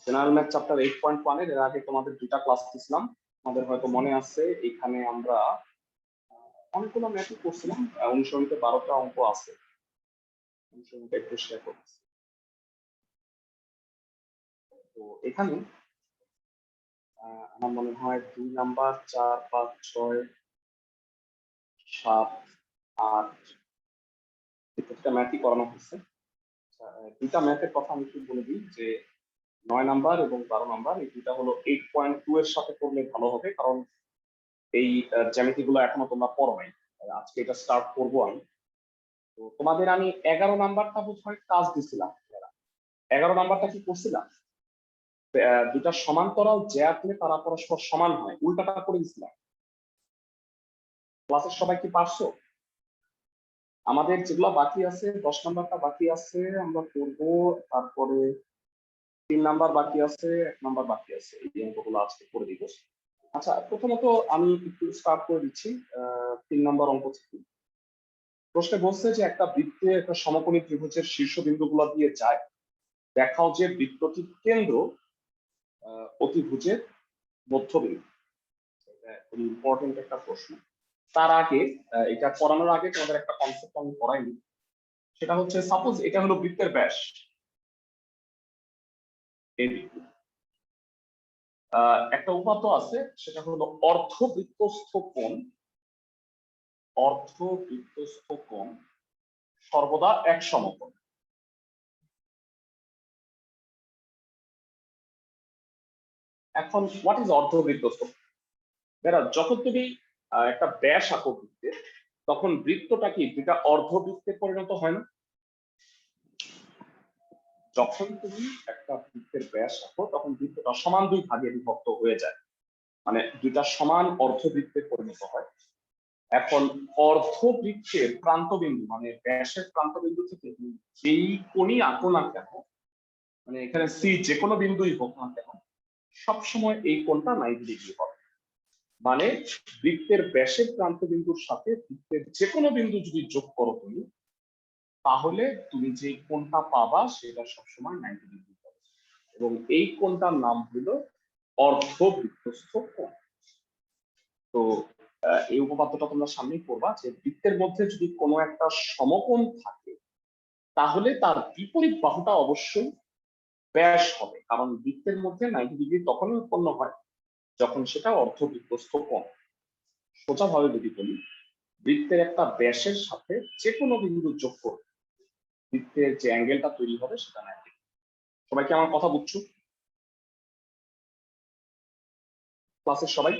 General math chapter 8.1 এর আগে তোমাদের দুইটা ক্লাস দিয়েছিলাম। আমাদের হয়তো মনে আছে, এখানে আমরা অনেকগুলো ম্যাথই করছিলাম। অনুশীলনীতে 12টা অঙ্ক আছে, অনুশীলনীটা একটু শেয়ার করছি। তো এখানে আমার মনে হয় 2 নাম্বার, 4, 5, 6, 7, 8 এই প্রতিটা ম্যাথই করানো হয়েছে। দুইটা ম্যাথের কথা আমি একটু বলে দিই যে 9 নাম্বার এবং 12 নাম্বার, এই দুইটা হলো 8.2 এর সাথে করলে ভালো হবে, কারণ এই জ্যামিতি গুলো এখনো তোমরা পড়ো নাই, আজকে এটা স্টার্ট করবো আমি। তো তোমাদের আমি 11 নাম্বারটা বোধহয় কাজ দিছিলাম। 11 নাম্বারটা কি করছিলাম, দুটা সমান্তরাল যে আঁকলে তারা পরস্পর সমান হয়, উল্টাটা করে দিছিলাম। ক্লাসের সবাই কি পারছো? আমাদের যেগুলো বাকি আছে, 10 নাম্বারটা বাকি আছে আমরা করবো, তারপরে 3 নাম্বার বাকি আছে, 1 নাম্বার বাকি আছে, এই অঙ্কগুলো আজকে করে দিব। আচ্ছা, প্রথমত আমি একটু স্টার্ট করে দিচ্ছি 3 নাম্বার অঙ্ক থেকে। প্রশ্নে বলছে যে একটা বৃত্তে একটা সমকোণী ত্রিভুজের শীর্ষবিন্দুগুলো দিয়ে যায়, দেখাও যে বৃত্তটির কেন্দ্র অতিভুজের মধ্যবিন্দু। এটা খুবই ইম্পর্টেন্ট একটা প্রশ্ন। তার আগে এটা পড়ানোর আগে তোমাদের একটা কনসেপ্ট আমি পড়াইনি, সেটা হচ্ছে সাপোজ এটা হলো বৃত্তের ব্যাস, একটা উপাত্ত আছে সেটা হলো অর্ধবৃত্তস্থ কোণ। অর্ধবৃত্তস্থ কোণ সর্বদা এক সমকোণ। এখন হোয়াট ইজ অর্ধবৃত্তস্থ? যখন তুমি একটা ব্যাস আঁকো বৃত্তের, তখন বৃত্তটা কি দুটা অর্ধবৃত্তে পরিণত হয় না? যখন তুমি একটা বৃত্তের ব্যাস আঁকো তখন বৃত্তটা সমান দুই ভাগে বিভক্ত হয়ে যায়, মানে দুইটা সমান অর্ধবৃত্তে পরিণত হয়। এখন অর্ধবৃত্তের প্রান্তবিন্দু মানে ব্যাসের প্রান্তবিন্দু থেকে যেই কোণই আঁকো না কেন, মানে এখানে সি যে কোনো বিন্দুই হোক না কেন, সবসময় এই কোণটা 90 ডিগ্রি হবে। মানে বৃত্তের ব্যাসের প্রান্তবিন্দুর সাথে বৃত্তের যে কোনো বিন্দু যদি যোগ করো তুমি, তাহলে তুমি যে কোণটা পাবা সেটা সবসময় 90 ডিগ্রি হবে, এবং এই কোণটার নাম হলো অর্ধবৃত্তস্থ কোণ। তো এই উপপাদ্যটা তোমরা সামনেই পড়বা যে বৃত্তের মধ্যে যদি কোনো একটা সমকোণ থাকে, তাহলে তার বিপরীত বাহুটা অবশ্যই ব্যাস হবে, কারণ বৃত্তের মধ্যে 90 ডিগ্রি তখনই উৎপন্ন হয় যখন সেটা অর্ধবৃত্তস্থ কোণ। সোজাভাবে যদি বলি, বৃত্তের একটা ব্যাসের সাথে যে কোনো বিন্দু যোগ করে বৃত্তের যে অ্যাঙ্গেলটা তৈরি হবে সেটা 90 ডিগ্রি। সবাই কি আমার কথা বুঝছো? ক্লাসের সবাই?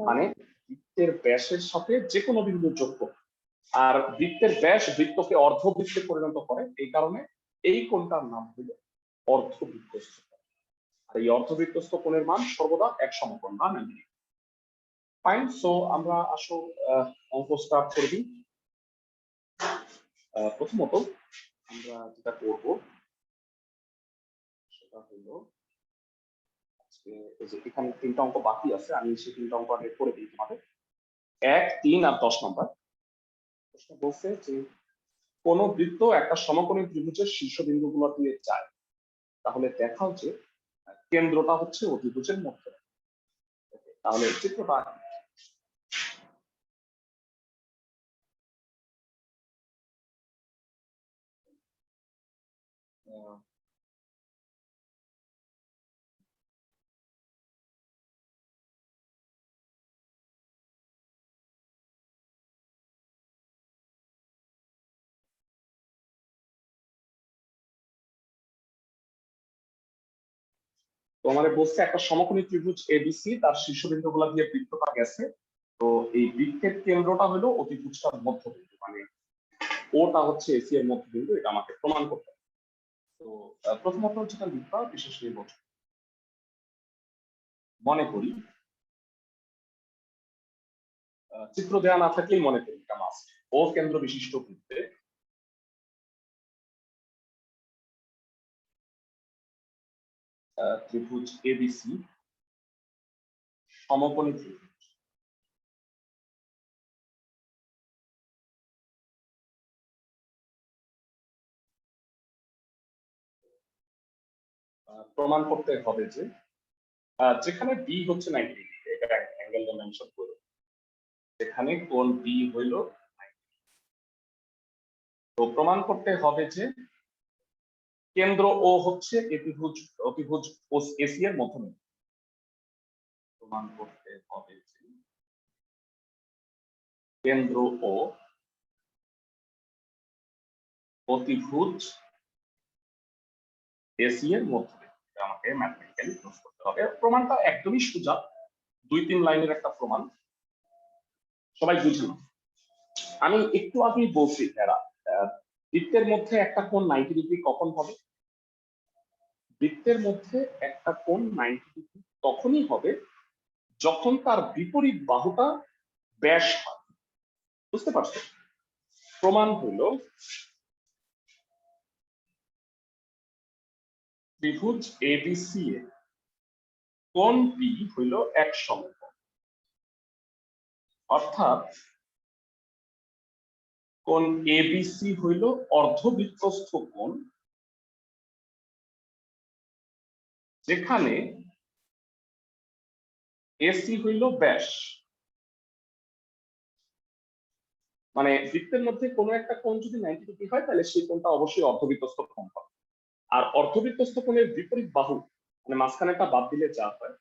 মানে বৃত্তের ব্যাসের সাথে যে কোনো বিন্দু যোগ করে, আর বৃত্তের ব্যাস বৃত্তকে অর্ধবৃত্তে পরিণত করে, এই কারণে এই কোণটার নাম হলো অর্ধবৃত্তস্থ কোণ। আর এই অর্ধবৃত্তস্থ কোণের মান সর্বদা এক সমকোণ বা 90 ডিগ্রি। ফাইন, সো আমরা আসো অঙ্ক স্টার্ট করে দিই। প্রথমত আমরা যেটা করব সেটা হলো, আজকে এখানে 3টা অঙ্ক বাকি আছে, আমি সেই 3টা অঙ্ক আগে করে দিই তোমাদের। 1, 3 আর 10 নাম্বার প্রশ্ন বলছে যে কোন বৃত্ত একটা সমকোণী ত্রিভুজের শীর্ষবিন্দুগুলো দিয়ে যায়, তাহলে দেখাও যে কেন্দ্রটা হচ্ছে অতিভুজের মধ্যে। তাহলে চিত্রটা তো আমাদের বলছে একটা সমকোণী ত্রিভুজ এবিসি, তার শীর্ষবিন্দুগুলো দিয়ে বৃত্তটা গেছে। তো এই বৃত্তের কেন্দ্রটা হলো অতিভুজটার মধ্যবিন্দু, মানে ওটা হচ্ছে এসি এর মধ্যবিন্দু, এটা আমাকে প্রমাণ করতে হবে। তো প্রথমত যেটা লিখবা বিশেষ নির্বাচন। মনে করি, চিত্র দেওয়া না থাকলেই মনে করি এটা মাস্ট, ও কেন্দ্র বিশিষ্ট বৃত্তে ত্রিভুজ এবিসি সমকোণী ত্রিভুজ। প্রমাণ করতে হবে যে যেখানে বি হচ্ছে 90 ডিগ্রি, এটা অ্যাঙ্গেলটা মেনশন করব, যেখানে কোণ বি হইল 90, তো প্রমাণ করতে হবে যে কেন্দ্র ও হচ্ছে অতিভুজ এসি এর মধ্যবিন্দু। প্রমাণ করতে হবে যে কেন্দ্র ও অতিভুজ এসি এর মধ্যবিন্দু, এটা আমাকে ম্যাথমেটিক্যালি প্রুফ করতে হবে। প্রমাণটা একদমই সোজা, 2-3 লাইনের একটা প্রমাণ, সবাই বুঝে নাও। আমি একটু আগেই বলছি এরা বৃত্তের মধ্যে একটা কোণ 90 ডিগ্রি কখন হবে? বৃত্তের মধ্যে একটা কোণ 90 ডিগ্রি তখনই হবে যখন তার বিপরীত বাহুটা ব্যাস হয়। বুঝতে পারছো? প্রমাণ হলো ত্রিভুজ এবিসি এ কোণ পি হইল এক সমকোণ, অর্থাৎ কোণ এবিসি হইল অর্ধবৃত্তস্থ কোণ, যেখানে এসি হইল ব্যাস। মানে বৃত্তের মধ্যে কোনো একটা কোণ যদি 90 ডিগ্রি হয় তাহলে সেই কোণটা অবশ্যই অর্ধবৃত্তস্থ কোণ হবে। আর অর্ধবৃত্তস্থ কোণের বিপরীত বাহু মানে মাঝখানেটা বাদ দিলে যা হয়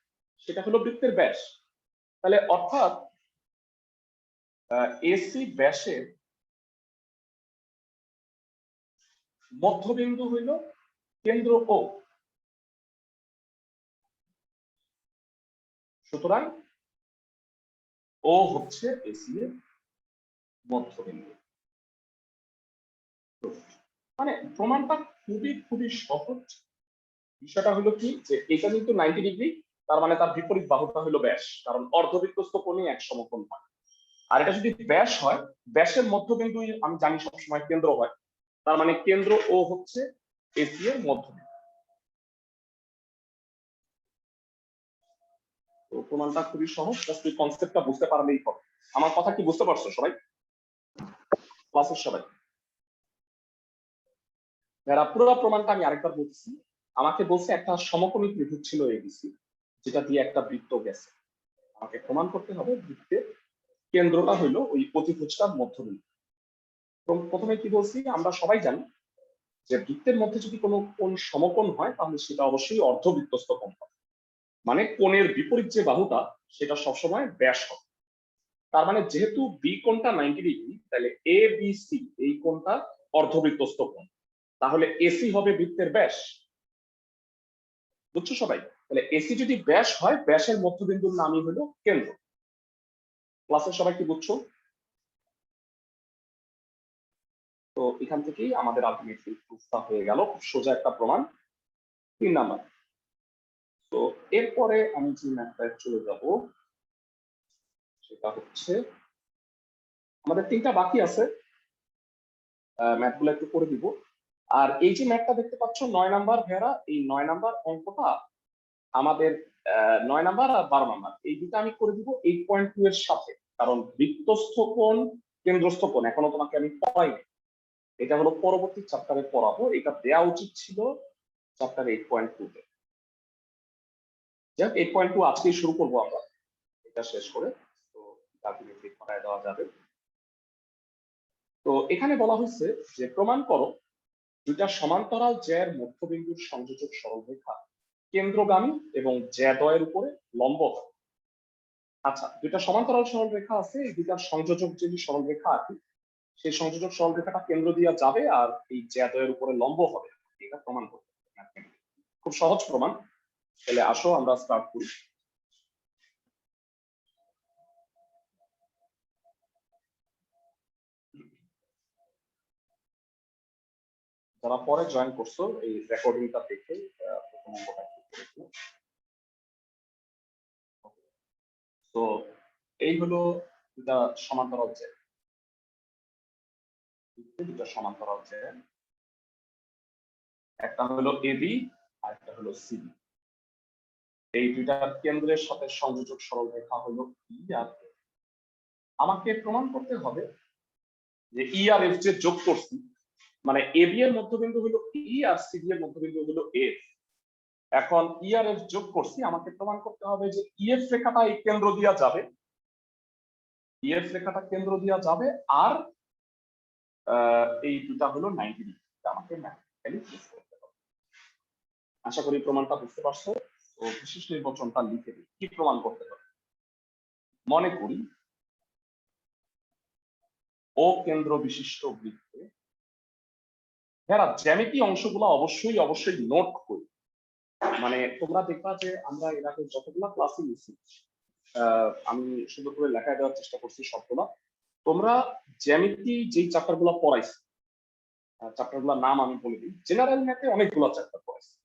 সেটা হলো বৃত্তের ব্যাস। তাহলে অর্থাৎ এসি ব্যাসের মধ্যবিন্দু হইল কেন্দ্র ও। সুতরাং ও হচ্ছে এসি এর মধ্যবিন্দু। মানে প্রমাণটা খুবই খুবই সহজ। বিষয়টা হলো কি যে এটা কিন্তু 90 ডিগ্রি, তার মানে তার বিপরীত বাহুটা হলো ব্যাস, কারণ অর্ধবৃত্তস্থ কোণই এক সমকোণ হয়। আর এটা যদি ব্যাস হয়, ব্যাসের মধ্যবিন্দু আমি জানি সবসময় কেন্দ্র হয়, তার মানে কেন্দ্র ও হচ্ছে এসি এর মধ্যবিন্দু। তো প্রমাণটা খুবই সহজ, জাস্ট এই কনসেপ্টটা বুঝতে পারলেই হবে। আমার কথা কি বুঝতে পারছো সবাই? ক্লাসের সবাই? এরা পুরো প্রমাণটা আমি আরেকবার বলছি। আমাকে বলছে একটা সমকোণী ত্রিভুজ ছিল এবিসি, যেটা দিয়ে একটা বৃত্ত গেছে। আমাকে প্রমাণ করতে হবে বৃত্তের কেন্দ্রটা হইলো ওই অতিভুজটার মধ্যবিন্দু। প্রথমে কি বলছি, আমরা সবাই জানি যে বৃত্তের মধ্যে যদি কোনো কোণ সমকোণ হয় তাহলে সেটা অবশ্যই অর্ধবৃত্তস্থ কোণ হবে। মানে কোণের বিপরীত যে বাহুটা সেটা সবসময় ব্যাস হবে। তার মানে যেহেতু বি কোণটা 90 ডিগ্রি, তাহলে এ বি সি এই কোণটা অর্ধবৃত্তস্থ কোণ, তাহলে এসি হবে বৃত্তের ব্যাস। বুঝছো সবাই? তাহলে এসি যদি ব্যাস হয়, ব্যাসের মধ্যবিন্দুর নামই হলো কেন্দ্র। ক্লাসের সবাই কি বুঝছো? তো এখান থেকেই আমাদের আলটিমেটলি প্রুফটা হয়ে গেল, খুব সোজা একটা প্রমাণ। 3 নাম্বার। তো এরপরে আমি যে ম্যাথটায় চলে যাব সেটা হচ্ছে, আমাদের 3টা বাকি আছে, ম্যাথগুলো একটু করে দিব। আর এই যে ম্যাথটা দেখতে পাচ্ছ 9 নাম্বার ভেড়া, এই 9 নাম্বার অঙ্কটা আমাদের 9 নাম্বার আর 12 নাম্বার এই দুটো আমি করে দিব 8.2 এর সাথে, কারণ বৃত্তস্থ কোণ কেন্দ্রস্থ কোণ এখনো তোমাকে আমি পড়াইনি, এটা হলো পরবর্তী চ্যাপ্টারে পড়াবো। এটা দেওয়া উচিত ছিল চ্যাপ্টার 8.2 তে। যাক 8.2 আজকেই শুরু করবো আমরা, এটা শেষ করে তো আলটিমেটলি পড়ায় দেওয়া যাবে। তো এখানে বলা হয়েছে যে প্রমাণ করো দুইটা সমান্তরাল জ্যার মধ্যবিন্দুর সংযোজক সরলরেখা কেন্দ্রগামী এবং জ্যাদ্বয়ের উপরে লম্ব হয়। আচ্ছা, দুইটা সমান্তরাল সরলরেখা আছে, এই দুইটার সংযোজক যে সরলরেখা আছে সেই সংযোজক সরলরেখাটা কেন্দ্র দিয়ে যাবে আর এই জ্যাদ্বয়ের উপরে লম্ব হবে, এটা প্রমাণ করতে হবে। খুব সহজ প্রমাণ। তাহলে আসো আমরা স্টার্ট করি। যারা পরে জয়েন করছো এই রেকর্ডিংটা দেখে প্রথম অঙ্কটা করেছো। তো এই হলো দুটা সমান্তরাল জ্যার, দুটা সমান্তরাল জ্যার, একটা হলো এবি আর একটা হলো সিবি। এই দুইটার কেন্দ্রের সাথে সংযোজক সরলরেখা হলো ই আর এফ। আমাকে প্রমাণ করতে হবে যে ই আর এফ যে যোগ করছি, মানে এবি এর মধ্যবিন্দু হলো ই আর সিবি এর মধ্যবিন্দু হলো এফ, এখন ERF যোগ করছি, আমাকে প্রমাণ করতে হবে যে EF রেখাটা এই কেন্দ্র দিয়া যাবে, EF রেখাটা কেন্দ্র দিয়া যাবে, আর এই দুটা হলো 90 ডিগ্রি, আমাকে ম্যাথমেটিক্যালি প্রুফ করতে হবে। আশা করি প্রমাণটা বুঝতে পারছো। তো বিশেষ নির্বাচনটা লিখে দিই, কি প্রমাণ করতে হবে। মনে করি ও কেন্দ্র বিশিষ্ট বৃত্তে, যারা জ্যামিতি অংশগুলো অবশ্যই নোট করি। মানে তোমরা দেখবা যে আমরা এর আগে যতগুলো ক্লাসে নিচ্ছি, আমি সুন্দর করে লেখায় দেওয়ার চেষ্টা করছি সবগুলা। তোমরা জ্যামিতি যেই চ্যাপ্টার গুলো পড়াইছি, চ্যাপ্টার গুলোর নাম আমি বলে দিই। জেনারেল ম্যাথে অনেকগুলো চ্যাপ্টার পড়াইছি।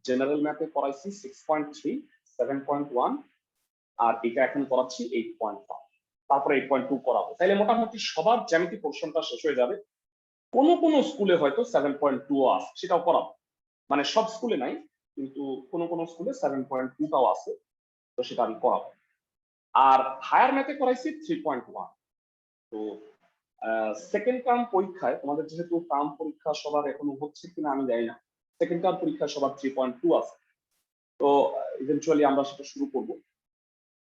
জেনারেল ম্যাথে পড়াইছি 6.3, 7.1, আর এটা এখন পড়াচ্ছি 8.1, তারপরে 8.2 পড়াবো। তাইলে মোটামুটি সবার জ্যামিতি পোর্শনটা শেষ হয়ে যাবে। কোন স্কুলে হয়তো 7.2 আছে, সেটাও পড়াবো। মানে সব স্কুলে নাই, কিন্তু কোন স্কুলে 7.2টাও আছে, তো সেটা আমি পড়াবো। আর হায়ার ম্যাথে পড়াইছি 3.1। তো সেকেন্ড টার্ম পরীক্ষায় তোমাদের যেহেতু টার্ম পরীক্ষা সবার এখনো হচ্ছে কিনা আমি জানি না, সেকেন্ড টার্ম পরীক্ষা সবার 3.2 আছে। তো ইভেনচুয়ালি আমরা সেটা শুরু করব।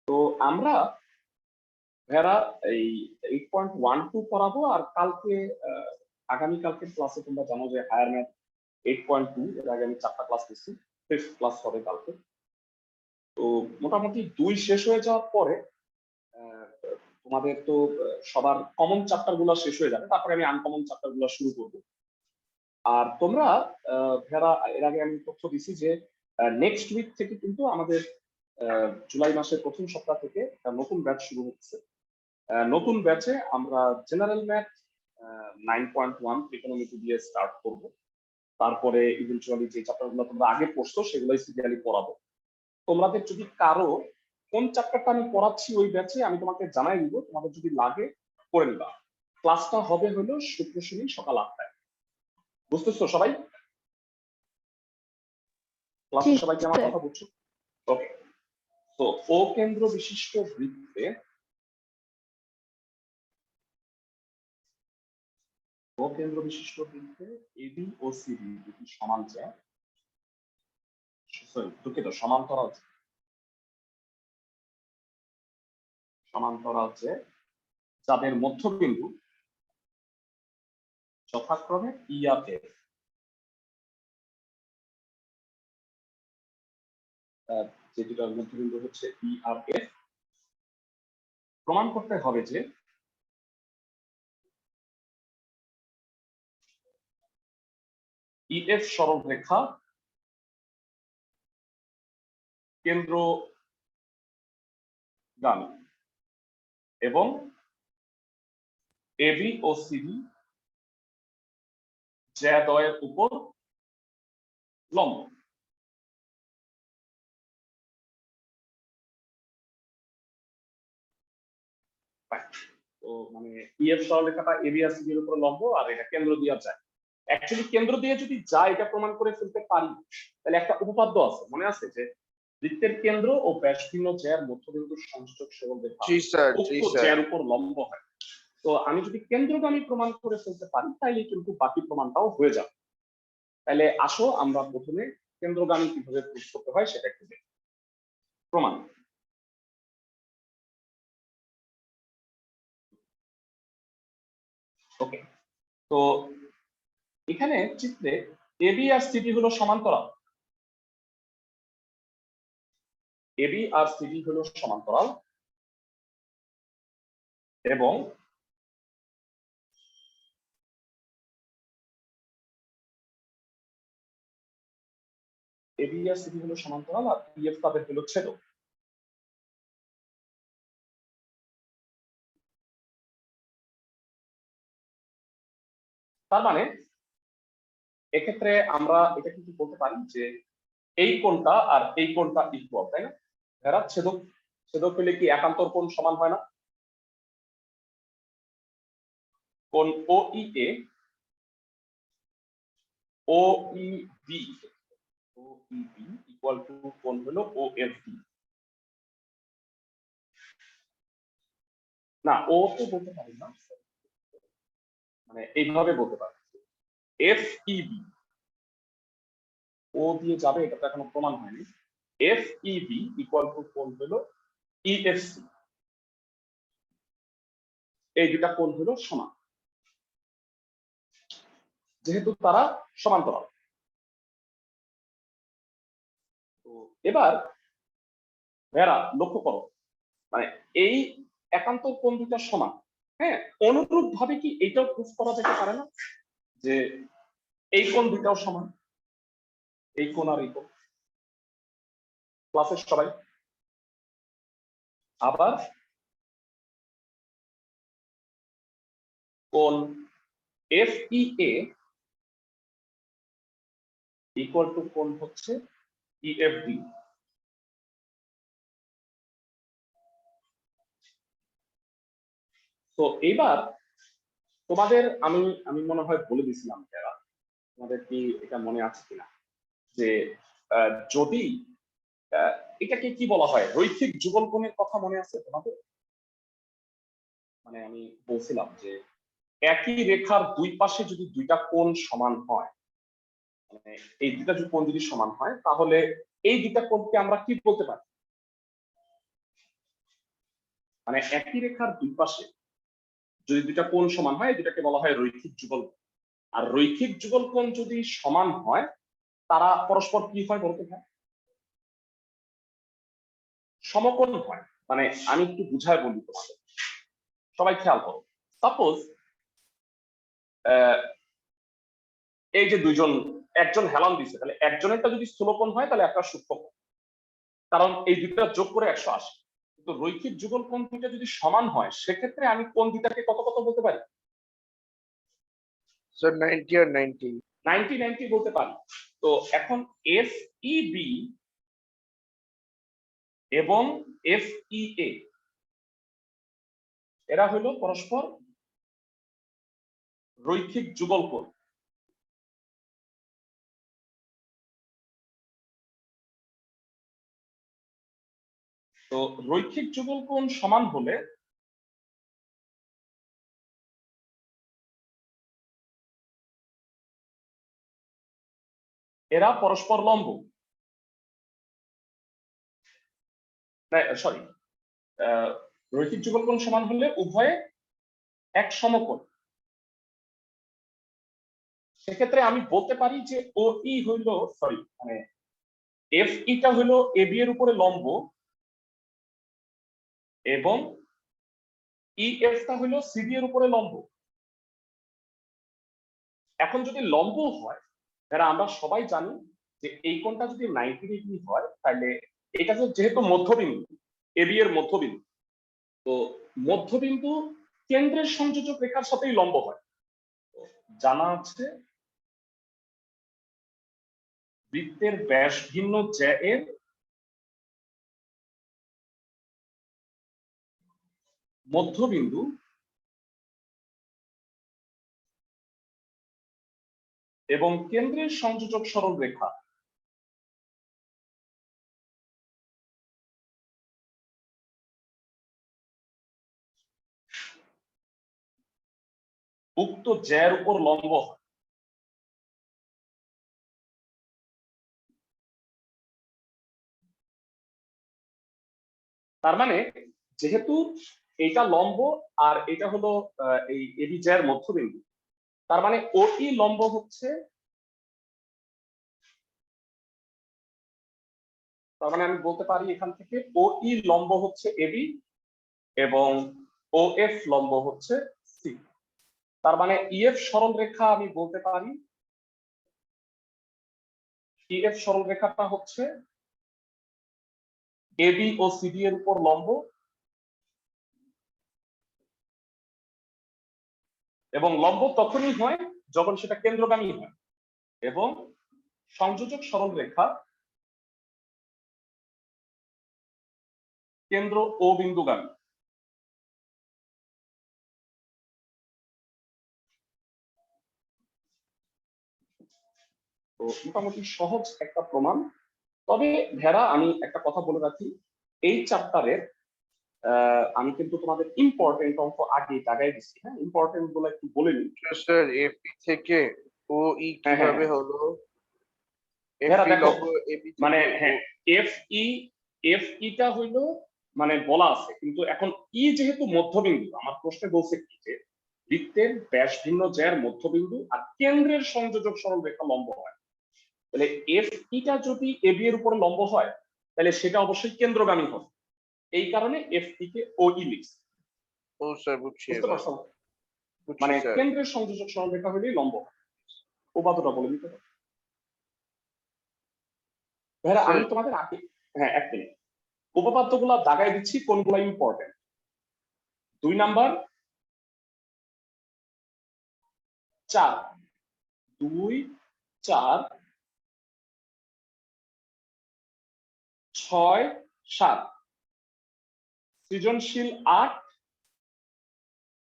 তো আমরা ভেরা এই 8.12 পড়াবো, আর কালকে আগামী কালকের ক্লাসে তোমরা জানো যে হায়ার ম্যাথ 8.2, এর আগে আমি 4টা ক্লাস নিচ্ছি, 5th ক্লাস হবে কালকে। তো মোটামুটি 2 শেষ হয়ে যাওয়ার পরে তোমাদের তো সবার কমন চ্যাপ্টার গুলো শেষ হয়ে যাবে, তারপরে আমি আনকমন চ্যাপ্টার গুলো শুরু করব। আর তোমরা ভেরা এর আগে আমি তথ্য দিছি যে নেক্সট উইক থেকে কিন্তু আমাদের জুলাই মাসের প্রথম সপ্তাহ থেকে নতুন ব্যাচ শুরু হচ্ছে। নতুন ব্যাচে আমরা জেনারেল ম্যাথ 9.1 ত্রিকোণমিতি দিয়ে স্টার্ট করব। তারপরে ইভেনচুয়ালি যে চ্যাপ্টারগুলো তোমরা আগে পড়ছো সেগুলোই সিরিয়ালি পড়াবো। তোমাদের যদি কারো কোন চ্যাপ্টারটা আমি পড়াচ্ছি ওই ব্যাচে আমি তোমাকে জানাই দিব, তোমাদের যদি লাগে করে নিবা। ক্লাসটা হবে হলো শুক্র শনি সকাল 8টায়। বুঝতেছো সবাই? ক্লাসে সবাই কি আমার কথা বুঝছো? ওকে। তো ও কেন্দ্র বিশিষ্ট বৃত্তে এবি ও সিডি দুটি সমান চাপ, দুঃখিত সমান্তরাল যে যাদের মধ্যবিন্দু যথাক্রমে ই আর এফ, যে দুটার মধ্যবিন্দু হচ্ছে ই আর এফ, প্রমাণ করতে হবে যে ইএফ সরলরেখা কেন্দ্রগামী এবং এবি ও সিডি জ্যাদ্বয়ের উপর লম্ব। তো মানে ইএফ সরলরেখাটা এবি আর সিডি এর উপর লম্ব, আর এটা কেন্দ্র দিয়ে যায়। অ্যাকচুয়ালি কেন্দ্র দিয়ে যদি যায় এটা প্রমাণ করে ফেলতে পারি, তাহলে একটা উপপাদ্য আছে মনে আছে যে বৃত্তের কেন্দ্র ও ব্যাসভিন্ন জ্যার মধ্যবিন্দুর সংযোগ সরলরেখা উক্ত জ্যার উপর লম্ব হয়। তো আমি যদি কেন্দ্রগামী প্রমাণ করে ফেলতে পারি তাহলে কিন্তু বাকি প্রমাণটাও হয়ে যাবে। তাহলে আসো আমরা প্রথমে কেন্দ্রগামী কিভাবে প্রুফ করতে হয় সেটা একটু দেখি। প্রমাণ। ওকে, তো এখানে চিত্রে এবি আর সিডি হলো সমান্তরাল, এবি আর সিডি হলো সমান্তরাল এবং এবি আর সিডি হলো সমান্তরাল, আর ইএফ তাদের হলো ছেদক। তার মানে এক্ষেত্রে আমরা এটা কিন্তু বলতে পারি যে এই কোণটা আর এই কোণটা ইকুয়াল, তাই না? এরা ছেদক ছেদক হলে কি একান্তর কোণ সমান হয় না? কোণ OEA OEB ইকুয়াল টু কোণ হলো OFD। না, ও তো বলতে পারি না, মানে এইভাবে বলতে পারি FEB। ও দিয়ে যাবে, এটা তো এখনো প্রমাণ হয়নি। F E B equal to কোণ হলো ইএফসি, এই দুটা কোণ হলো সমান, যেহেতু তারা সমান্তরাল। তো এবার ভেরা লক্ষ্য করো, মানে এই একান্তর কোণ দুটা সমান, হ্যাঁ, অনুরূপ ভাবে কি এইটাও প্রুফ করা যেতে পারে না যে এই কোণ দুটাও সমান, এই কোণ আর এই কোণ? ক্লাসের সবাই আবার কোণ F E A equal to কোণ হচ্ছে ইএফডি। তো এইবার তোমাদের আমি আমি মনে হয় বলে দিছিলাম যারা, তোমাদের কি এটা মনে আছে কিনা, যে যদি এটাকে কি বলা হয়, রৈখিক যুগল কোণের কথা মনে আছে তোমাদের? মানে আমি বলছিলাম যে একই রেখার দুই পাশে যদি দুইটা কোণ সমান হয়, মানে এই দুইটা কোণ যদি সমান হয়, তাহলে এই দুইটা কোণকে আমরা কি বলতে পারি? মানে একই রেখার দুই পাশে যদি দুইটা কোণ সমান হয়, দুটাকে বলা হয় রৈখিক যুগল কোণ। আর রৈখিক যুগল কোণ যদি সমান হয়, তারা পরস্পর কি হয় বলতে হয়? সমকোণ হয়। মানে আমি একটু বুঝায় বলি তোমাদের, সবাই খেয়াল করো। সাপোজ এই যে দুইজন, একজন হেলান দিছে, তাহলে একজনেরটা যদি স্থূলকোণ হয় তাহলে একটা সূক্ষ্মকোণ, কারণ এই দুইটা যোগ করে 180। কিন্তু রৈখিক যুগল কোণ দুইটা যদি সমান হয়, সেক্ষেত্রে আমি কোণ দুইটাকে কত কত বলতে পারি? স্যার 90 আর 90 90 90 বলতে পারি। তো এখন এফ ই বি এবং এফ ই এ এরা হলো পরস্পর রৈখিক যুগল কোণ। তো রৈখিক যুগল কোণ সমান হলে এরা পরস্পর লম্ব, সরি, রৈখিক যুগল কোণ সমান হলে উভয়ে এক সমকোণ। সেক্ষেত্রে আমি বলতে পারি যে ও ই হইল, সরি, মানে এফ ইটা হইলো এ বি এর উপরে লম্ব এবং ই এফ টা হইলো সি বি এর উপরে লম্ব। এখন যদি লম্ব হয়, তাহলে আমরা সবাই জানি যে এই কোণটা যদি 90 ডিগ্রি হয়, তাহলে এটা যেহেতু মধ্যবিন্দু, এ বি এর মধ্যবিন্দু, তো মধ্যবিন্দু কেন্দ্রের সংযোজক রেখার সাথেই লম্ব হয়। জানা আছে বৃত্তের ব্যাস ভিন্ন জ্যা এর মধ্যবিন্দু এবং কেন্দ্রের সংযোজক সরল রেখা উক্ত জ্যার উপর লম্ব হয়। তার মানে যেহেতু এটা লম্ব আর এটা হলো এই এবি জ্যার মধ্যবিন্দু, তার মানে ওই লম্ব হচ্ছে, তার মানে আমি বলতে পারি এখান থেকে ও ই লম্ব হচ্ছে এবি এবং ও এফ লম্ব হচ্ছে সি। তার মানে ইএফ সরল রেখা আমি বলতে পারি, ইএফ সরল রেখাটা হচ্ছে এবি ও সিডি এর উপর লম্ব এবং লম্ব তখনই হয় যখন সেটা কেন্দ্রগামী হয়, এবং সংযোজক সরল রেখা কেন্দ্র ও বিন্দুগামী। তো মোটামুটি সহজ একটা প্রমাণ। তবে ভেড়া আমি একটা কথা বলে রাখি, এই চ্যাপ্টারের আমি কিন্তু তোমাদের ইম্পর্টেন্ট অঙ্ক আগে দাগাই দিচ্ছি, হ্যাঁ, ইম্পর্টেন্ট গুলো একটু বলে নিই। স্যার এফ থেকে ও ই হ্যাঁ, হ্যাঁ, কিভাবে হলো? এরা FE দেখো লম্ব AB মানে থেকে হ্যাঁ এফ ইটা হইলো মানে বলা আছে, কিন্তু এখন যেহেতু মধ্যবিন্দু, আমার প্রশ্নে বলছে কি যে বৃত্তের ব্যাস ভিন্ন জ্যার মধ্যবিন্দু আর কেন্দ্রের সংযোজক সরলরেখা লম্ব হয়, তাহলে ইটা যদি এবি এর উপর লম্ব হয় তাহলে সেটা অবশ্যই কেন্দ্রগামী হবে। এই কারণে ই কে ওই লিখছে। ও স্যার বুঝছি বুঝতে এবার, পারছো? বুঝছি মানে স্যার। কেন্দ্রের সংযোজক সরলরেখা হলেই লম্ব হয়। উপাদানটা বলে দিতে হবে ভাইরা, স্যার আমি তোমাদের আগে, হ্যাঁ এক মিনিট, উপপাদ্য গুলা দাগাই দিচ্ছি কোনগুলা ইম্পর্টেন্ট। 2 নাম্বার 4, 2, 4, 6, 7, সৃজনশীল 8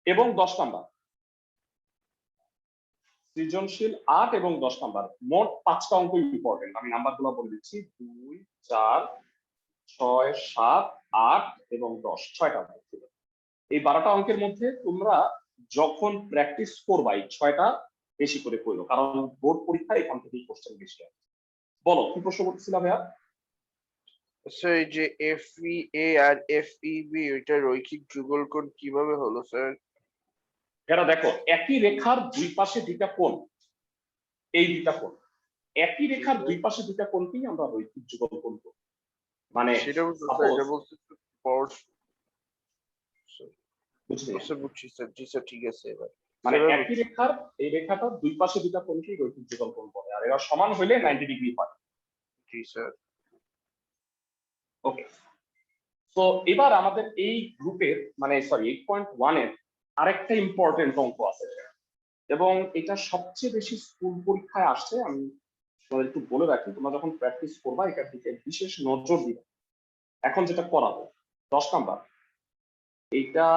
এবং 10 নাম্বার, সৃজনশীল 8 এবং 10 নাম্বার, মোট 5টা অঙ্ক ইম্পর্টেন্ট। আমি নাম্বারগুলো বলে দিচ্ছি, 2, 4, 6, 7, 8 এবং 10, 6টা অঙ্ক ছিল। এই 12টা অঙ্কের মধ্যে তোমরা যখন প্র্যাকটিস করবা এই 6টা বেশি করে করো, কারণ বোর্ড পরীক্ষায় এখান থেকেই কোশ্চেন বেশি হয়। বলো কি প্রশ্ন করতেছিলাম ভাইয়া? স্যার এই যে FEA আর FEB ওইটা রৈখিক যুগলকোণ কিভাবে হলো স্যার? এরা দেখো একই রেখার দুই পাশে দুইটা কোণ, এই দুইটা কোণ, একই রেখার দুই পাশে দুইটা কোণকেই আমরা রৈখিক যুগল কোণ বলি। মানে সেটা বলতে স্যার, সাপোজ, এটা বলতে পরস বুঝলি, স্যার বুঝছি স্যার, জি স্যার ঠিক আছে এবার। মানে স্যার একই রেখার এই রেখাটার দুই পাশে দুইটা কোণকেই রৈখিক যুগল কোণ বলে, আর এরা সমান হইলে 90 ডিগ্রি হয়। জি স্যার। ওকে, তো এবার আমাদের এই গ্রুপের মানে সরি 8.1 এর আরেকটা ইম্পর্টেন্ট অঙ্ক আছে, এবং এটা সবচেয়ে বেশি স্কুল পরীক্ষায় আসছে। আমি তোমাদের একটু বলে রাখি, তোমরা যখন প্র্যাকটিস করবা এটার দিকে বিশেষ নজর দিবে। এখন যেটা করাবো 10 নাম্বার, এইটা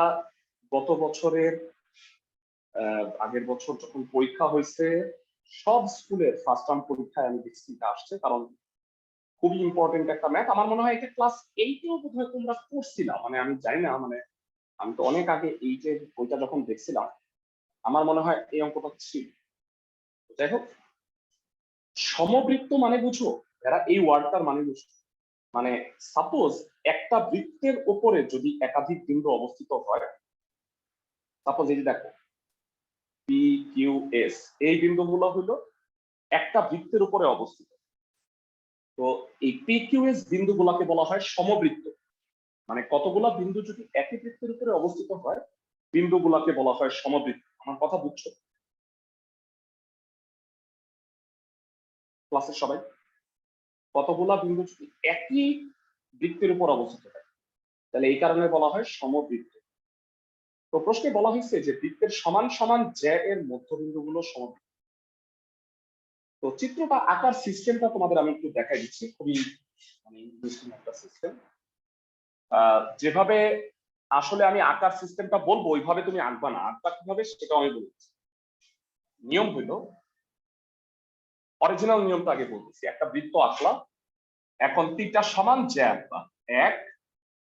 গত বছরের আগের বছর যখন পরীক্ষা হয়েছে সব স্কুলের ফার্স্ট টার্ম পরীক্ষায় আমি দেখছি এটা আসছে, কারণ খুবই ইম্পর্টেন্ট একটা ম্যাথ। আমার মনে হয় এটা ক্লাস 8-এও বোধহয় তোমরা পড়ছিলা, মানে আমি জানি না, মানে আমি তো অনেক আগে 8-এর বইটা যখন দেখছিলাম আমার মনে হয় এই অঙ্কটা ছিল। যাই হোক, সমবৃত্ত মানে বুঝো, এরা এই ওয়ার্ডটার মানে বুঝো, মানে সাপোজ একটা বৃত্তের উপরে যদি একাধিক বিন্দু অবস্থিত হয়, সাপোজ এই যে দেখো পি কিউ এস, এই বিন্দুগুলো হলো একটা বৃত্তের উপরে অবস্থিত। তো এই পি কিউ এস বিন্দুগুলোকে বলা হয় সমবৃত্ত, মানে কতগুলা বিন্দু যদি একই বৃত্তের উপরে অবস্থিত হয় বিন্দুগুলোকে বলা হয় সমবৃত্ত। আমার কথা বুঝছো ক্লাসের সবাই? কতগুলা বিন্দু যদি একই বৃত্তের উপর অবস্থিত হয় তাহলে এই কারণে বলা হয় সমবৃত্ত। তো প্রশ্নে বলা হয়েছে যে বৃত্তের সমান সমান জ্যা এর মধ্যবিন্দুগুলো সমবৃত্ত। তো চিত্রটা আঁকার সিস্টেমটা তোমাদের আমি একটু দেখাই দিচ্ছি, খুবই মানে ইন্টারেস্টিং একটা সিস্টেম। যেভাবে আসলে আমি আঁকার সিস্টেমটা বলবো ওইভাবে তুমি আঁকবা না, আঁকবা কিভাবে সেটা আমি বলছি। নিয়ম হইলো, অরিজিনাল নিয়মটা আগে বলতেছি। একটা বৃত্ত আঁকলাম, এখন 3টা সমান জ্যা আঁকবা। এক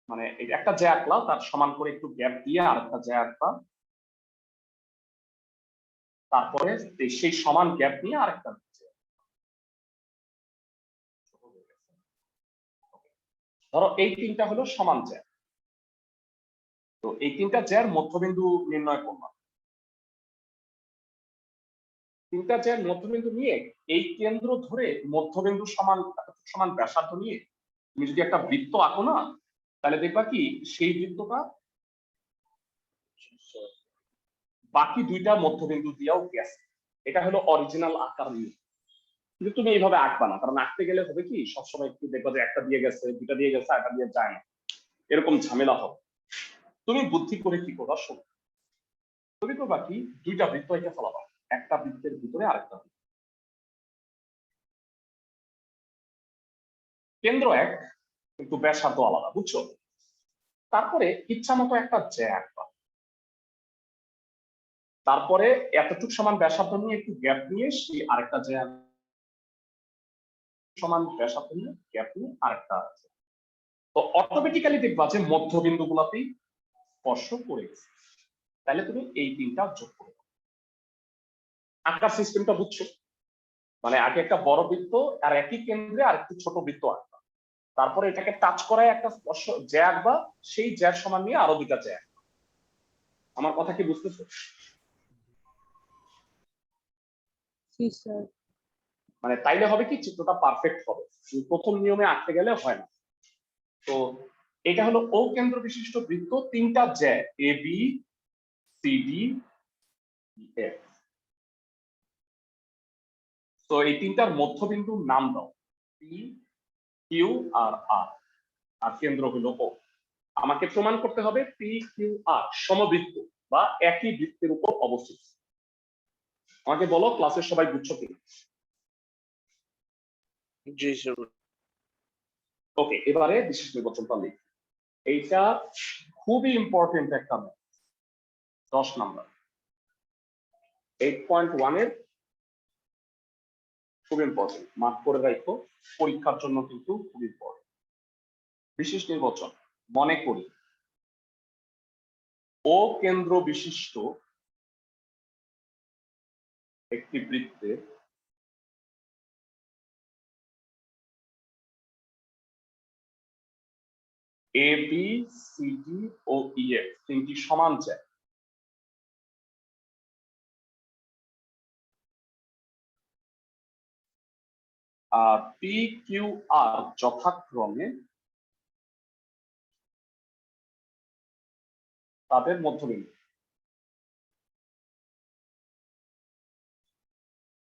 মানে একটা জ্যা আঁকলাম, তার সমান করে একটু গ্যাপ দিয়ে আরেকটা জ্যা আঁকবা, তারপরে সেই সমান গ্যাপ নিয়ে আরেকটা। ধরো এই 3টা হলো সমান জ্যা, তো এই 3টা জ্যার মধ্যবিন্দু নির্ণয় করলাম। 3টা জ্যার মধ্যবিন্দু নিয়ে এই কেন্দ্র ধরে মধ্যবিন্দু সমান সমান ব্যাসার্ধ নিয়ে তুমি যদি একটা বৃত্ত আঁকো না, তাহলে দেখবা কি সেই বৃত্তটা বাকি 2টা মধ্যবিন্দু দিয়েও গেছে। এটা হলো অরিজিনাল আকার নিয়ম। কিন্তু তুমি এইভাবে আঁকবা না, কারণ আঁকতে গেলে হবে কি সবসময় একটু দেখবা যে একটা দিয়ে গেছে, 2টা দিয়ে গেছে, একটা দিয়ে যায় না, এরকম ঝামেলা হবে। তুমি বুদ্ধি করে কি করবা, শোনো, তুমি করবা কি 2টা বৃত্ত এঁকে ফেলাবা, একটা বৃত্তের ভিতরে আরেকটা বৃত্ত, কেন্দ্র এক কিন্তু ব্যাসার্ধ আলাদা, বুঝছো? তারপরে ইচ্ছা মতো একটা জ্যা আঁকবা, তারপরে এতটুক সমান ব্যাসার্ধ নিয়ে একটু গ্যাপ নিয়ে সেই আরেকটা জ্যা সমান ব্যাসার্ধ নিয়ে গ্যাপ নিয়ে আরেকটা। তো অটোমেটিক্যালি দেখবা যে মধ্যবিন্দু গুলাতেই স্পর্শ করে গেছে। তাহলে তুমি এই 3টা যোগ করে দাও। আঁকার সিস্টেমটা বুঝছো? মানে আগে একটা বড় বৃত্ত আর একই কেন্দ্রে আর একটি ছোট বৃত্ত আঁকবা, তারপরে এটাকে টাচ করায় একটা স্পর্শ জ্যা আঁকবা, সেই জ্যার সমান নিয়ে আরো দুইটা জ্যা। আমার কথা কি বুঝতেছো? জি স্যার। মানে তাইলে হবে কি চিত্রটা পারফেক্ট হবে, প্রথম নিয়মে আঁকতে গেলে হয় না। তো এটা হলো ও কেন্দ্র বিশিষ্ট বৃত্ত, তিনটা জ্যা এ বি সি ডি এফ। তো এই তিনটার মধ্যবিন্দুর নাম দাও, পি কিউ আর আর, আর কেন্দ্র হলো ও। আমাকে প্রমাণ করতে হবে পি কিউ আর সমবৃত্ত বা একই বৃত্তের উপর অবস্থিত। আমাকে বলো ক্লাসের সবাই বুঝছো কি? জি স্যার। ওকে, এবারে বিশেষ নির্বাচনটা লিখ। এইটা খুবই ইম্পর্টেন্ট একটা ম্যাথ, 10 নাম্বার 8.1 এর খুব ইম্পর্টেন্ট, মার্ক করে রাখো, পরীক্ষার জন্য কিন্তু খুব ইম্পর্টেন্ট। বিশেষ নির্বাচন, মনে করি ও কেন্দ্র বিশিষ্ট একটি বৃত্তের এ বি সি ডি ও ই এফ তিনটি সমান জ্যা। আর পি কিউ আর যথাক্রমে তাদের মধ্যবিন্দু।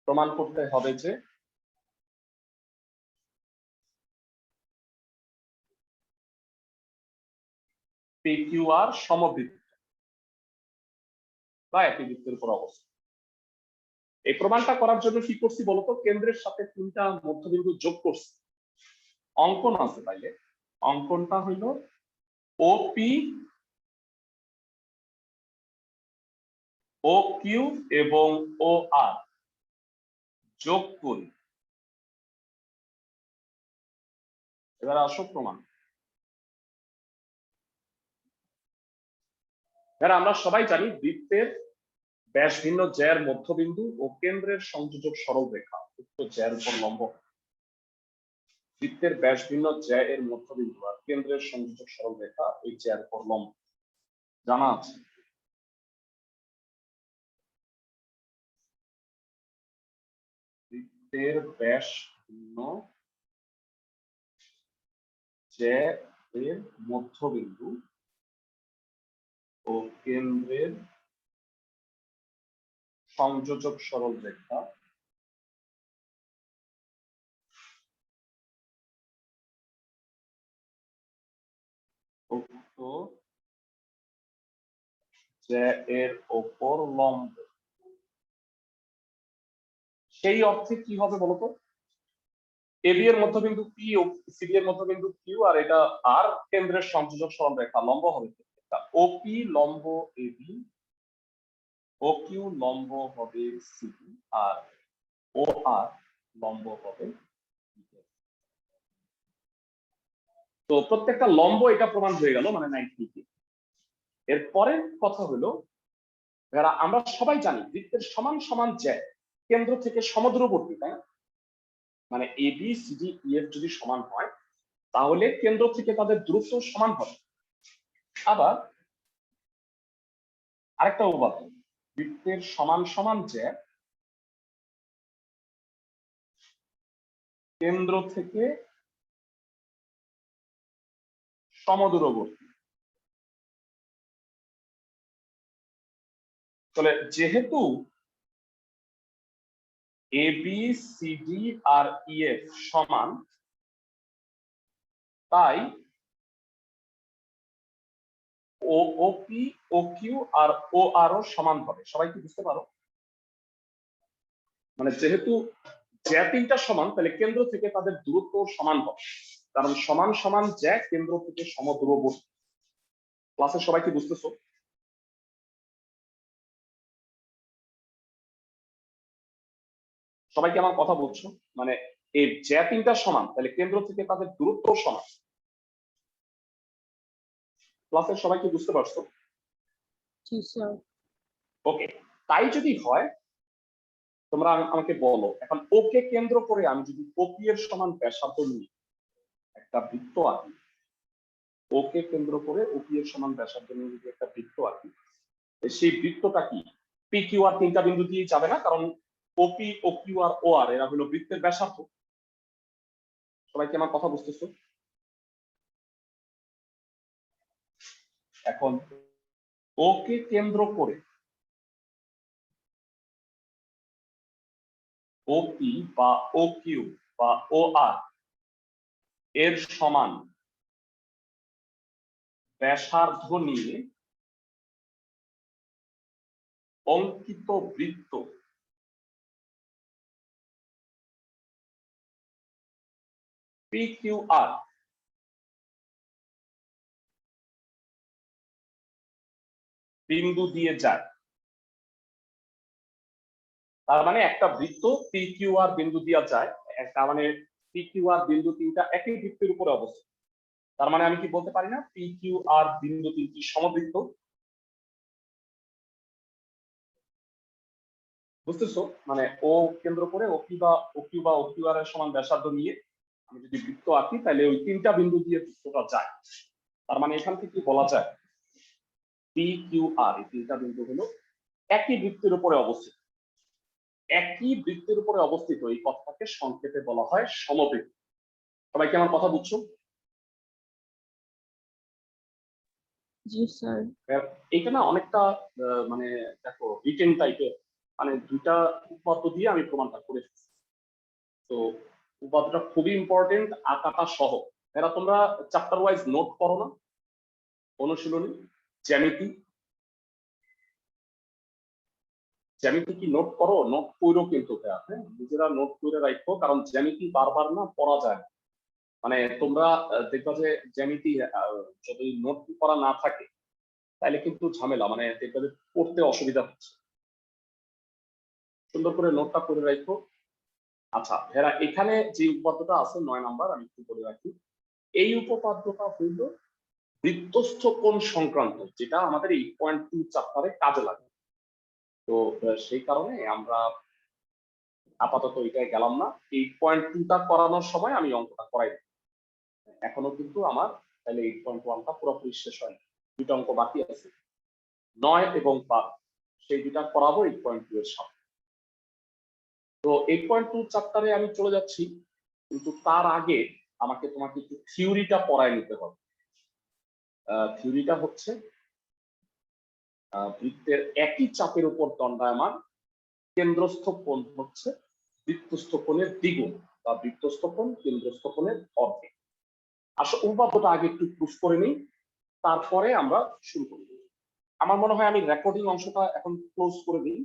প্রমাণ করতে হবে যে পি কিউ আর সমবৃত্ত বা একই বৃত্তের উপর অবস্থিত। এই প্রমাণটা করার জন্য কি করছি বলতো, কেন্দ্রের সাথে তিনটা মধ্যবিন্দু যোগ করছি, অঙ্কন আছে তাইলে। অঙ্কনটা হইল ওপি ও কিউ এবং ও আর যোগ করি। এবার আসো প্রমাণ। আমরা সবাই জানি বৃত্তের ব্যাস ভিন্ন জ্যার মধ্যবিন্দু ও কেন্দ্রের সংযোজক সরল রেখা উক্ত জ্যার উপর লম্ব। বৃত্তের ব্যাস ভিন্ন জ্যা এর মধ্যবিন্দু আর কেন্দ্রের সংযোজক সরল রেখা ওই জ্যার উপর লম্ব, জানা আছে। বৃত্তের ব্যাস ভিন্ন জ্যা এর মধ্যবিন্দু ও কেন্দ্রের সংযোজক সরল রেখা উক্ত জ্যা এর ওপর লম্ব। সেই অর্থে কি হবে বলতো, এবি এর মধ্যবিন্দু পি ও সিডি এর মধ্যবিন্দু কিউ আর এটা আর কেন্দ্রের সংযোজক সরল রেখা লম্ব হবে ওপি লম্ব এবি, ও কিউ লম্ব হবে সিডি আর ও আর লম্ব হবে। তো প্রত্যেকটা লম্ব এটা প্রমাণ হয়ে গেল, মানে 90 ডিগ্রি। এরপরে কথা হলো, আমরা সবাই জানি বৃত্তের সমান সমান জ্যা কেন্দ্র থেকে সমদূরবর্তী, তাই না? মানে A B C D E F যদি সমান হয় তাহলে কেন্দ্র থেকে তাদের দূরত্ব সমান হবে। আবার আরেকটা উপাদান, বৃত্তের সমান সমান জ্যা কেন্দ্র থেকে সমদূরবর্তী। তাহলে যেহেতু এ বি সি ডি আর ই এফ সমান, তাই ও O P O Q R ও আর ও সমান হবে। সবাই কি বুঝতে পারো? মানে যেহেতু জ্যা তিনটা সমান তাহলে কেন্দ্র থেকে তাদের দূরত্ব সমান হবে, কারণ সমান সমান জ্যা কেন্দ্র থেকে সমদূরবর্তী। ক্লাসে সবাই কি বুঝতেছো? সবাই কি আমার কথা বলছো? মানে এই জ্যা তিনটা সমান তাহলে কেন্দ্র থেকে তাদের দূরত্ব সমান। ক্লাসের সবাই কি বুঝতে পারছো? জি স্যার। ওকে, তাই যদি হয় তোমরা আমাকে বলো এখন ওকে কেন্দ্র করে আমি যদি ওপি এর সমান ব্যাসার্ধ নিই একটা বৃত্ত আঁকি, ওকে কেন্দ্র করে ওপি এর সমান ব্যাসার্ধ নিয়ে যদি একটা বৃত্ত আঁকি, সেই বৃত্তটা কি পি কিউ আর তিনটা বিন্দু দিয়ে যাবে না, কারণ ওপি ও কিউ আর ও আর এরা হলো বৃত্তের ব্যাসার্ধ। সবাই কি আমার কথা বুঝতেছো? এখন ওকে কেন্দ্র করে ওপি বা ও কিউ বা ও আর এর সমান ব্যাসার্ধ নিয়ে অঙ্কিত বৃত্ত পি কিউ আর বিন্দু দিয়ে যায়। তার মানে একটা বৃত্ত পি কিউ আর বিন্দু দিয়ে যায়, তার মানে পি কিউ আর বিন্দু তিনটা একই বৃত্তের উপরে অবস্থিত। তার মানে আমি কি বলতে পারি না পি কিউ আর বিন্দু তিনটি সমবৃত্ত? বুঝতেছো? মানে ও কেন্দ্র করে ওপি বা ওকিউ বা ওকিউ আর এর সমান ব্যাসার্ধ নিয়ে আমি যদি বৃত্ত আঁকি তাহলে ওই তিনটা বিন্দু দিয়ে বৃত্তটা যায়। তার মানে এখান থেকে বলা যায় পি কিউ আর এই তিনটা বিন্দু হলো একই বৃত্তের উপরে অবস্থিত। একই বৃত্তের উপরে অবস্থিত এই কথাটাকে সংক্ষেপে বলা হয় সমবৃত্ত। সবাই কি আমার কথা বুঝছো? জি স্যার। এটা না অনেকটা মানে দেখো রিটেন টাইপের, মানে দুইটা উপপাদ্য দিয়ে আমি প্রমাণটা করে ফেলছি। তো উপপাদ্যটা খুবই ইম্পর্টেন্ট, আঁকাটা সহ। এরা তোমরা চ্যাপ্টার ওয়াইজ নোট করো না অনুশীলনী? জ্যামিতি জ্যামিতি কি নোট করো? নোট কইরো কিন্তু হ্যাঁ, নিজেরা নোট করে রাখো, কারণ জ্যামিতি বারবার না পড়া যায় না। মানে তোমরা দেখবা যে জ্যামিতি যদি নোট করা না থাকে তাহলে কিন্তু ঝামেলা, মানে দেখবা যে পড়তে অসুবিধা হচ্ছে। সুন্দর করে নোটটা করে রাখো। আচ্ছা এরা এখানে যে উপপাদ্যটা আছে 9 নাম্বার, আমি একটু বলে রাখি। এই উপপাদ্যটা হইল বৃত্তস্থ কোণ সংক্রান্ত, যেটা আমাদের 8.2 চ্যাপ্টারে কাজে লাগে। তো সেই কারণে আমরা আপাতত এটাই গেলাম না। 8.2টা করানোর সময় আমি অঙ্কটা করাই দেব। এখনো কিন্তু আমার তাহলে 8.1টা পুরোপুরি শেষ হয়নি, দুটো অঙ্ক বাকি আছে 9 এবং 12, সেই দুটা করাবো 8.2 এর সাথে। তো 8.2 চ্যাপ্টারে আমি চলে যাচ্ছি, কিন্তু তার আগে আমাকে তোমাকে একটু থিওরিটা পড়ায় নিতে হবে। থিওরিটা হচ্ছে বৃত্তের একই চাপের উপর দণ্ডায়মান কেন্দ্রস্থ কোণ হচ্ছে বৃত্তস্থ কোণের দ্বিগুণ, বা বৃত্তস্থ কোণ কেন্দ্রস্থ কোণের অর্ধেক। আসলে উপপাদ্যটা আগে একটু প্রুফ করে নিই, তারপরে আমরা শুরু করব। আমার মনে হয় আমি রেকর্ডিং অংশটা এখন ক্লোজ করে দিই।